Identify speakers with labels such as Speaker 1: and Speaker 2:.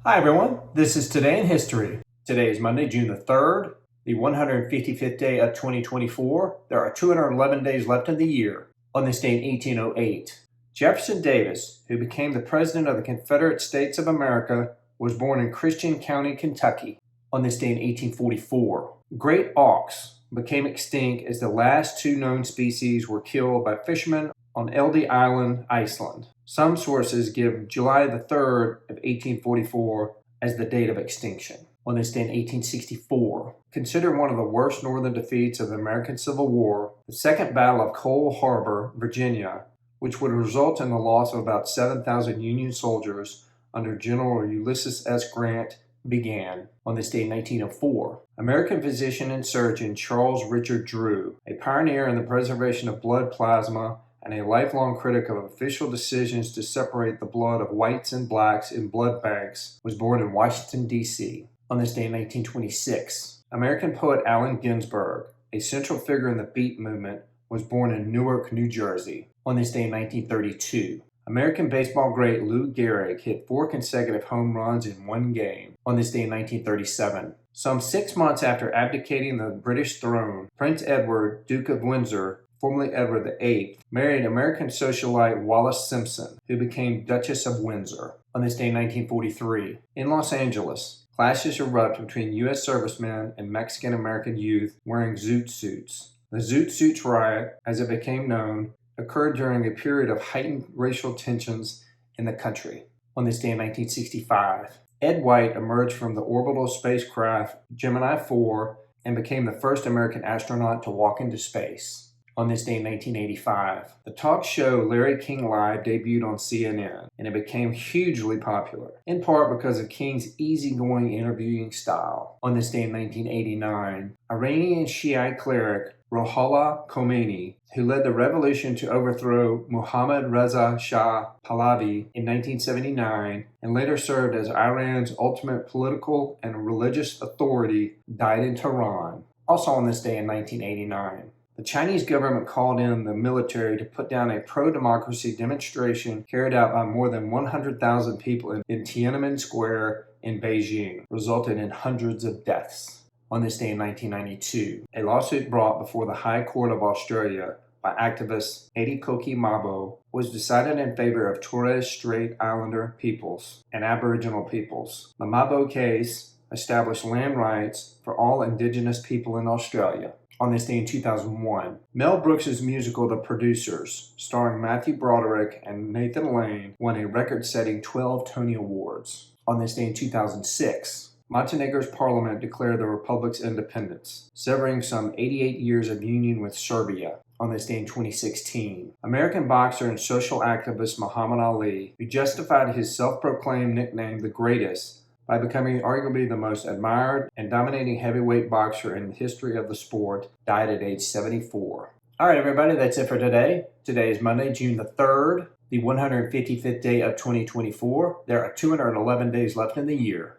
Speaker 1: Hi everyone, this is Today in History. Today is Monday, June the 3rd, the 155th day of 2024. There are 211 days left in the year. On this day in 1808, Jefferson Davis, who became the President of the Confederate States of America, was born in Christian County, Kentucky. On this day in 1844, great auks became extinct as the last two known species were killed by fishermen on Eldey Island, Iceland. Some sources give July the 3rd of 1844 as the date of extinction. On this day in 1864, considered one of the worst northern defeats of the American Civil War, the Second Battle of Cold Harbor, Virginia, which would result in the loss of about 7,000 Union soldiers under General Ulysses S. Grant, began. On this day in 1904, American physician and surgeon Charles Richard Drew, a pioneer in the preservation of blood plasma and a lifelong critic of official decisions to separate the blood of whites and blacks in blood banks, was born in Washington, D.C. On this day in 1926, American poet Allen Ginsberg, a central figure in the Beat movement, was born in Newark, New Jersey. On this day in 1932, American baseball great Lou Gehrig hit 4 consecutive home runs in one game. On this day in 1937, some 6 months after abdicating the British throne, Prince Edward, Duke of Windsor, formerly Edward VIII, married American socialite Wallis Simpson, who became Duchess of Windsor. On this day in 1943, in Los Angeles, clashes erupt between U.S. servicemen and Mexican-American youth wearing Zoot suits. The Zoot Suits riot, as it became known, occurred during a period of heightened racial tensions in the country. On this day in 1965, Ed White emerged from the orbital spacecraft Gemini 4 and became the first American astronaut to walk into space. On this day in 1985, the talk show Larry King Live debuted on CNN, and it became hugely popular, in part because of King's easygoing interviewing style. On this day in 1989, Iranian Shi'i cleric Ruhollah Khomeini, who led the revolution to overthrow Mohammad Reza Shah Pahlavi in 1979 and later served as Iran's ultimate political and religious authority, died in Tehran. Also on this day in 1989, the Chinese government called in the military to put down a pro-democracy demonstration carried out by more than 100,000 people in Tiananmen Square in Beijing, resulting in hundreds of deaths. On this day in 1992, a lawsuit brought before the High Court of Australia by activist Koiki Mabo was decided in favor of Torres Strait Islander peoples and Aboriginal peoples. The Mabo case established land rights for all Indigenous people in Australia. On this day in 2001, Mel Brooks' musical The Producers, starring Matthew Broderick and Nathan Lane, won a record-setting 12 Tony Awards. On this day in 2006, Montenegro's parliament declared the republic's independence, severing some 88 years of union with Serbia. On this day in 2016, American boxer and social activist Muhammad Ali, who justified his self-proclaimed nickname the Greatest by becoming arguably the most admired and dominating heavyweight boxer in the history of the sport, died at age 74. All right, everybody, that's it for today. Today is Monday, June the 3rd, the 155th day of 2024. There are 211 days left in the year.